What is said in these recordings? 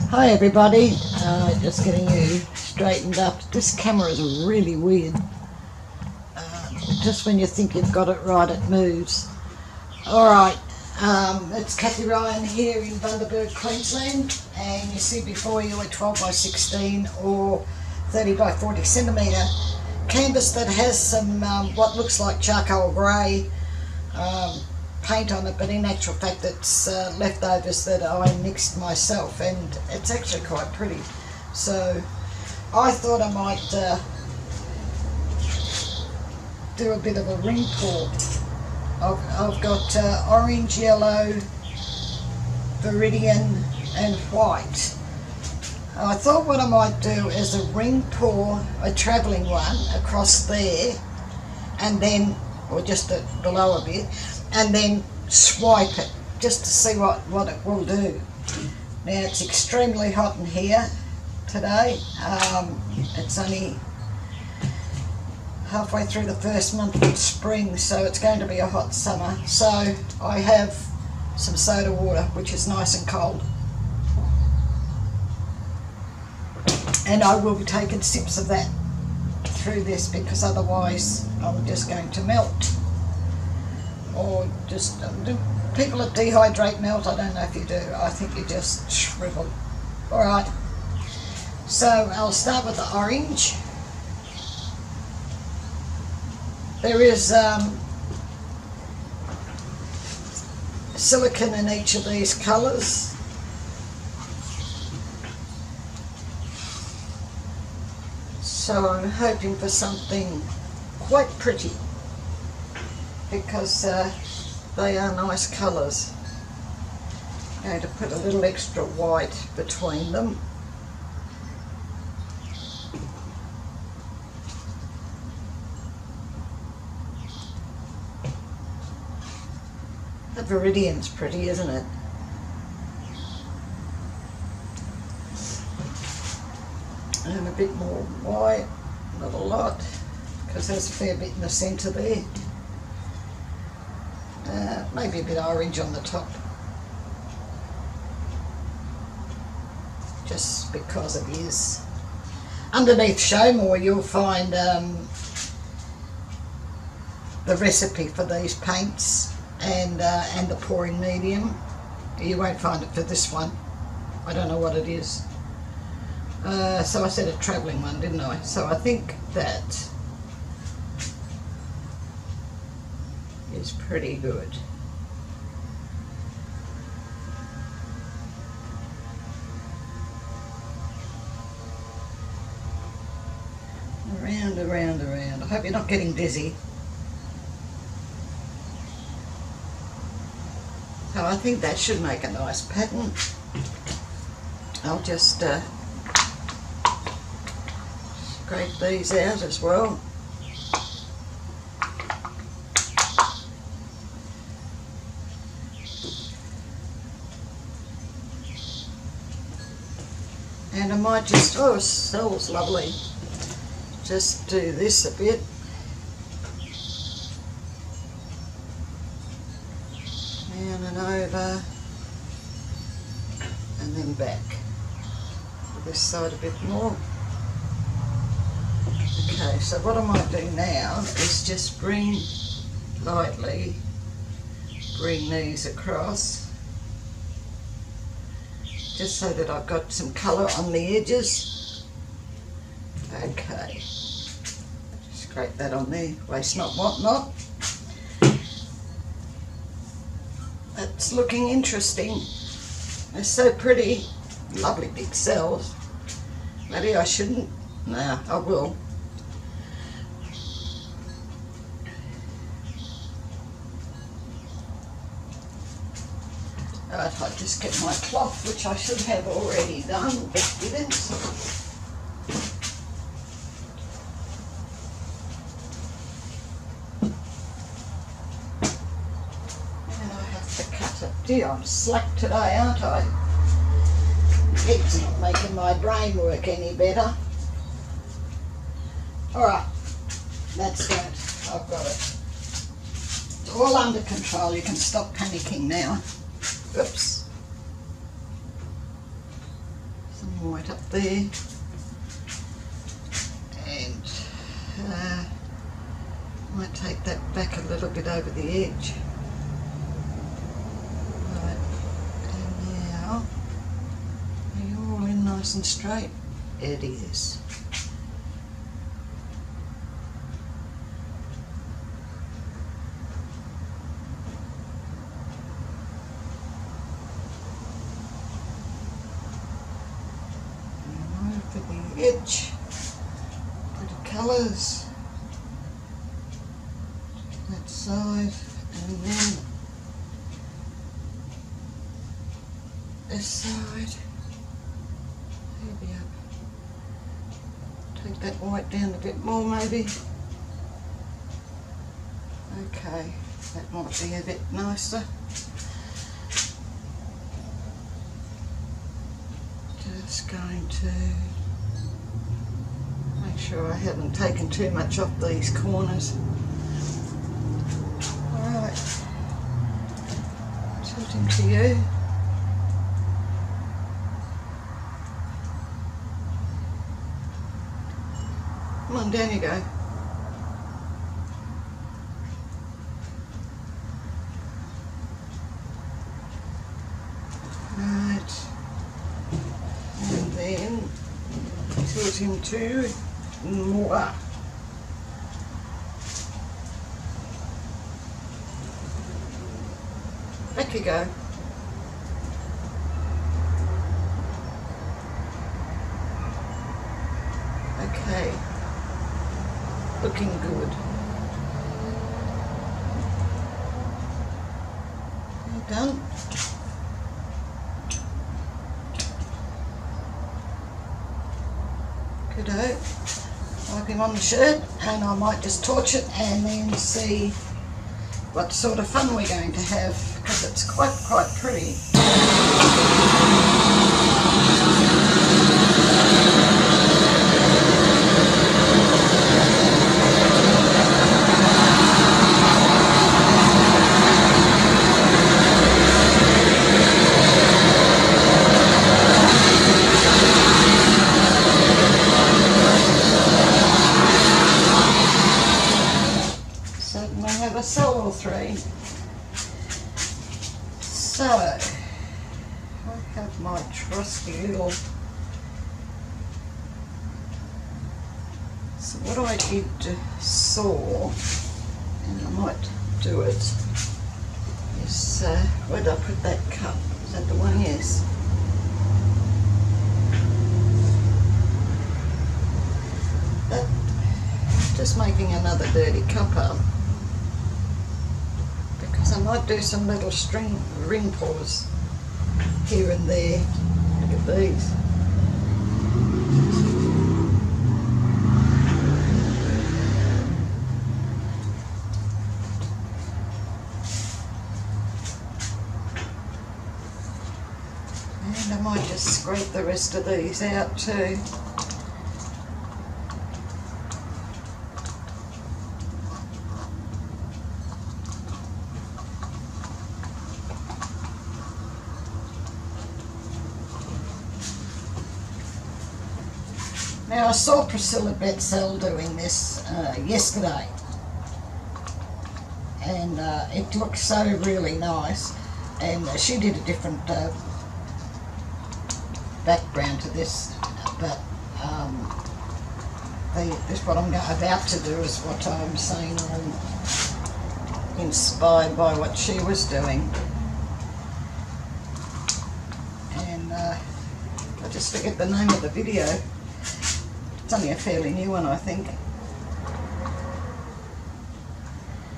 Hi everybody, just getting you straightened up. This camera is really weird. Just when you think you've got it right, it moves. Alright, it's Kathie Ryan here in Bundaberg, Queensland, and you see before you a 12 by 16 or 30 by 40 centimetre canvas that has some what looks like charcoal grey paint on it, but in actual fact it's leftovers that I mixed myself, and it's actually quite pretty. So I thought I might do a bit of a ring pour. I've got orange, yellow, Viridian and white. I thought what I might do is a ring pour, a travelling one across there, and then, or just below a bit, and then swipe it just to see what it will do. Now it's extremely hot in here today. It's only halfway through the first month of spring, so it's going to be a hot summer. So I have some soda water, which is nice and cold, and I will be taking sips of that through this, because otherwise I'm just going to melt. Or just, people that dehydrate melt, I don't know if you do. I think you just shrivel. Alright, so I'll start with the orange. There is silicone in each of these colours. So I'm hoping for something quite pretty, because they are nice colours. I'm going to put a little extra white between them. The Viridian's pretty, isn't it? And a bit more white, not a lot, because there's a fair bit in the centre there. Maybe a bit of orange on the top, just because it is. Underneath Show More you'll find the recipe for these paints and the pouring medium. You won't find it for this one. I don't know what it is. So I said a travelling one, didn't I? So I think that is pretty good. Around, around, around. I hope you're not getting dizzy. So I think that should make a nice pattern. I'll just scrape these out as well. And I might just, oh, it smells lovely. Just do this a bit. Down and over. And then back. This side a bit more. Okay, so what I might do now is just lightly bring these across, just so that I've got some colour on the edges. Okay, scrape that on there, waste not, want not. That's looking interesting. They're so pretty, lovely big cells. Maybe I shouldn't. No, I will. Right, I'll just get my cloth, which I should have already done, but didn't. And I have to cut it. Dear, I'm slack today, aren't I? It's not making my brain work any better. Alright, that's good. I've got it. It's all under control. You can stop panicking now. Oops. white up there, and might take that back a little bit over the edge. Right, and now, are you all in nice and straight? It is. For the edge, pretty colours, that side, and then this side, maybe up, take that white down a bit more maybe. Okay, that might be a bit nicer. Just going to make sure I haven't taken too much off these corners. Alright, tilting to you. Come on, down you go. Right, and then tilt him to more. Back you go. Okay, looking good. You're done. Good-o. Wipe him on the shirt, and I might just torch it and then see what sort of fun we're going to have, because it's quite pretty. Cell or three. So I have my trusty little. So what I did saw, and I might do it, is where did I put that cup? Is that the one? Yes. That, just making another dirty cup up. I might do some little ring pours here and there. Look at these. And I might just scrape the rest of these out too. Now I saw Priscilla Batzell doing this yesterday, and it looked so really nice, and she did a different background to this, but this what I'm about to do is what I'm saying I'm inspired by what she was doing, and I just forget the name of the video. It's only a fairly new one, I think.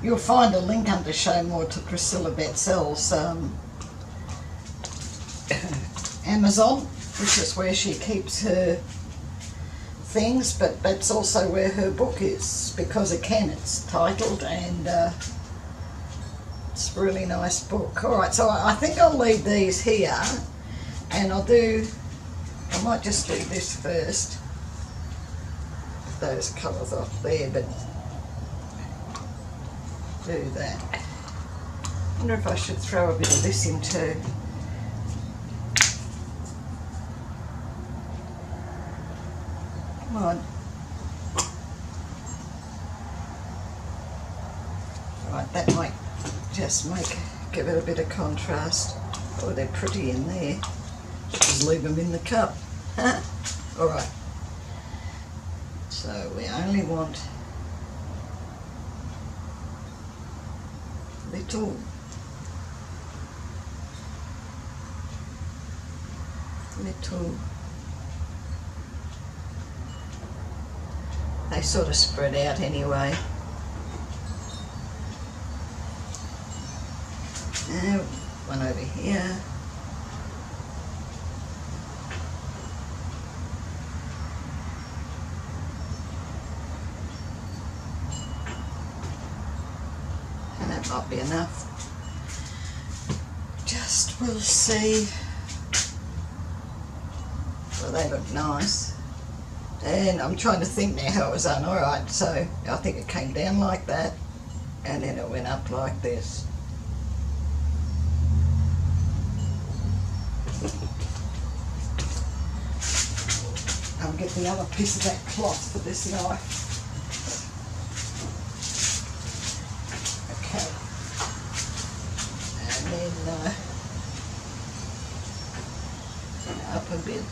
You'll find a link under show more to Priscilla Batzell's Amazon, which is where she keeps her things, but that's also where her book is, Because It Can, it's titled, and it's a really nice book. Alright, so I think I'll leave these here, and I might just do this first. Those colours off there, but do that. I wonder if I should throw a bit of this in too. Come on. Right, that might just give it a bit of contrast. Oh, they're pretty in there. Just leave them in the cup. Alright. So we only want little they sort of spread out anyway. Now one over here. And that might be enough. Just we'll see. Well, they look nice. And I'm trying to think now how it was done. Alright, so I think it came down like that and then it went up like this. I'll get the other piece of that cloth for this knife. Okay. And then up a bit.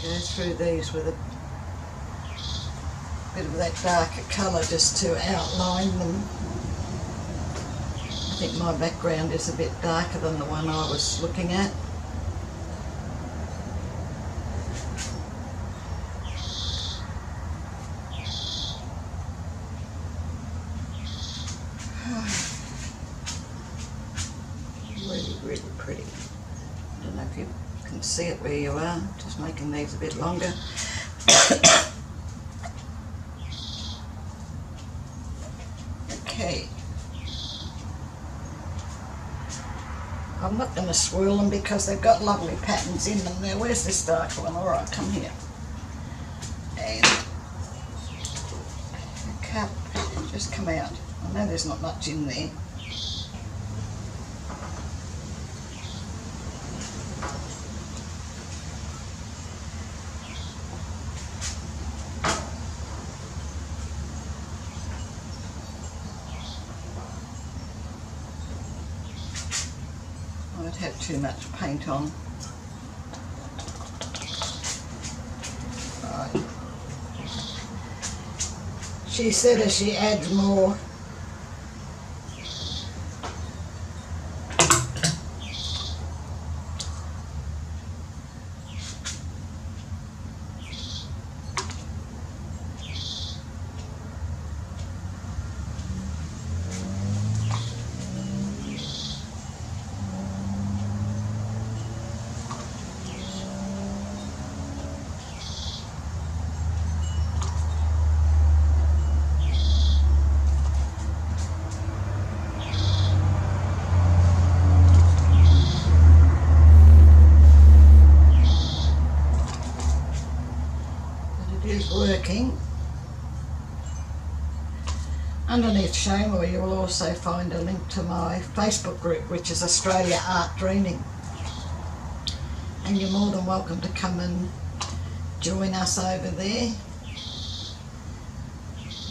Go through these with a bit of that darker colour just to outline them. I think my background is a bit darker than the one I was looking at. Really, really pretty. I don't know if you can see it where you are, just making these a bit longer. Okay. I'm not going to swirl them because they've got lovely patterns in them there. Where's this dark one? Alright, come here. And the cup, just come out. I know there's not much in there. Have too much paint on. Right. She said as she adds more, working. Underneath Shoma you will also find a link to my Facebook group, which is Australia Art Dreaming, and you're more than welcome to come and join us over there.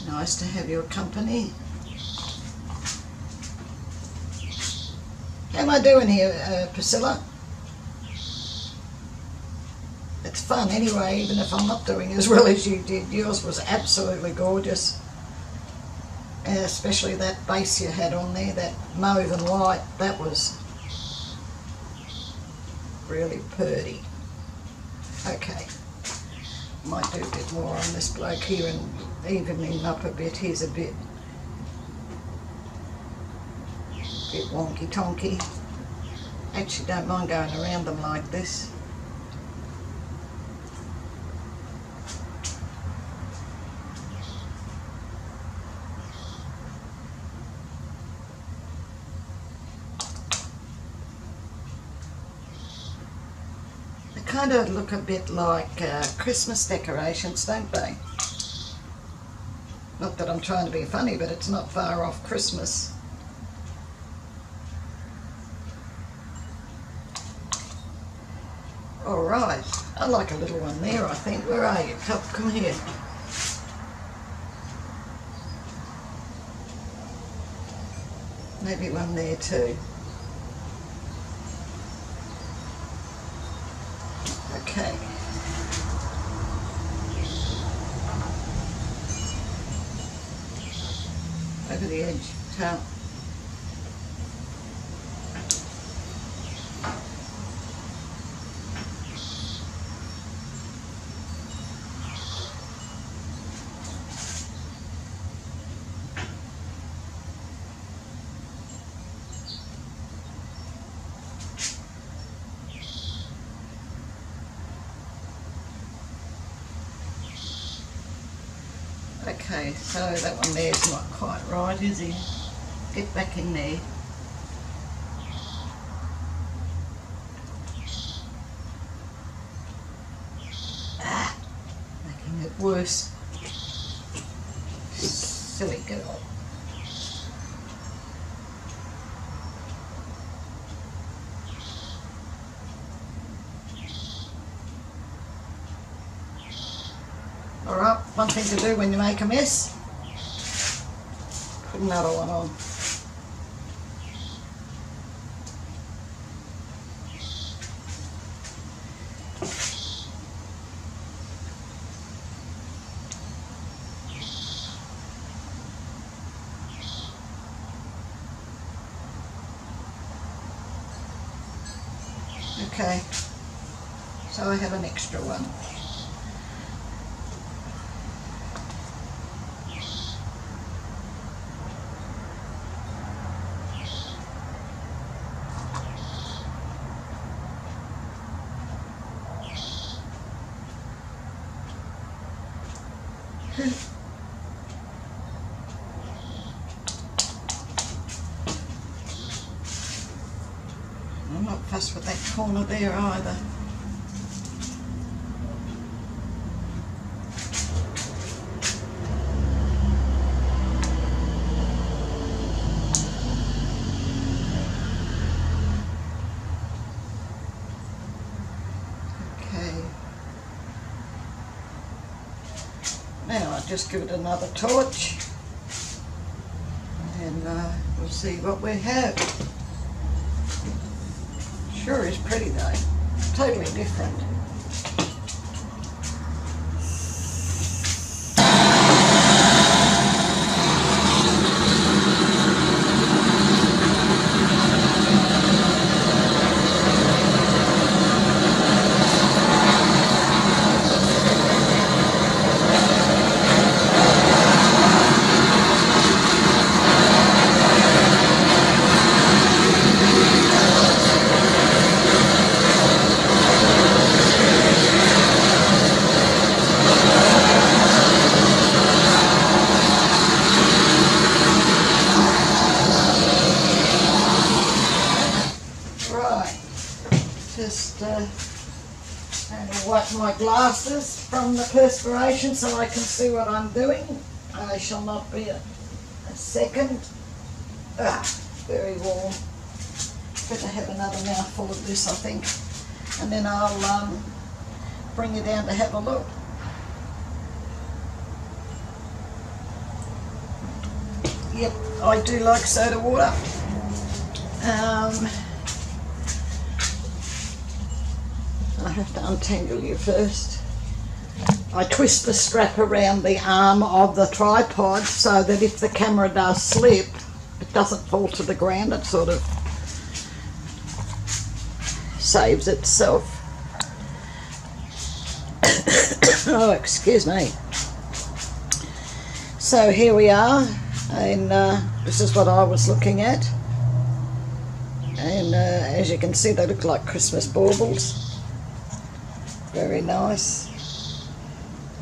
Nice to have your company. How am I doing here, Priscilla? It's fun anyway, even if I'm not doing as well as you did. Yours was absolutely gorgeous. Especially that base you had on there, that mauve and white, that was really pretty. Okay, might do a bit more on this bloke here and even him up a bit. Here's a bit wonky tonky. Actually don't mind going around them like this. kind of look a bit like Christmas decorations, don't they? Not that I'm trying to be funny, but it's not far off Christmas. Alright, I like a little one there, I think. Where are you? Come here. Maybe one there too. Okay. Over the edge, towel. Okay, so that one there's not quite right, is he? Get back in there. Ah, making it worse. Silly girl. Alright, one thing to do when you make a mess, put another one on. Okay, so I have an extra one. I'm not fussed with that corner there either. Okay. Now I'll just give it another torch and we'll see what we have. Sure is pretty though, totally different. And I'll wipe my glasses from the perspiration so I can see what I'm doing. I shall not be a second. Ah, very warm. Better have another mouthful of this, I think. And then I'll bring you down to have a look. Yep, I do like soda water. I have to untangle you first. I twist the strap around the arm of the tripod so that if the camera does slip, it doesn't fall to the ground. It sort of saves itself. Oh, excuse me. So here we are, and this is what I was looking at. And as you can see, they look like Christmas baubles. Very nice.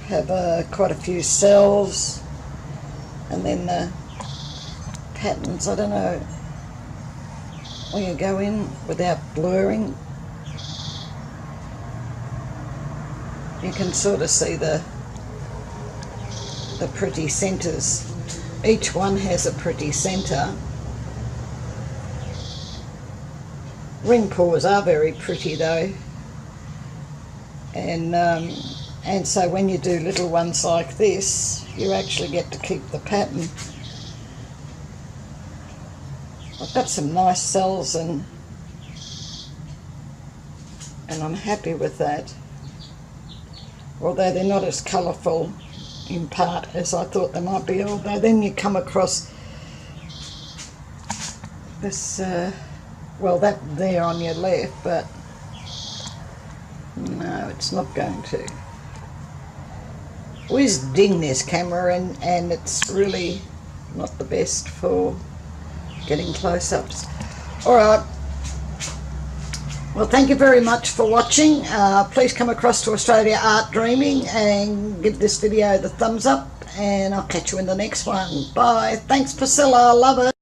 Have quite a few cells, and then patterns. I don't know where you go in without blurring. You can sort of see the pretty centres. Each one has a pretty centre. Ring pours are very pretty though, and so when you do little ones like this, you actually get to keep the pattern. I've got some nice cells and I'm happy with that, although they're not as colourful in part as I thought they might be, although then you come across this well, that there on your left, but no, it's not going to. I always ding this camera and it's really not the best for getting close-ups. Alright, well, thank you very much for watching. Please come across to Australia Art Dreaming and give this video the thumbs up, and I'll catch you in the next one. Bye. Thanks, Priscilla. I love it.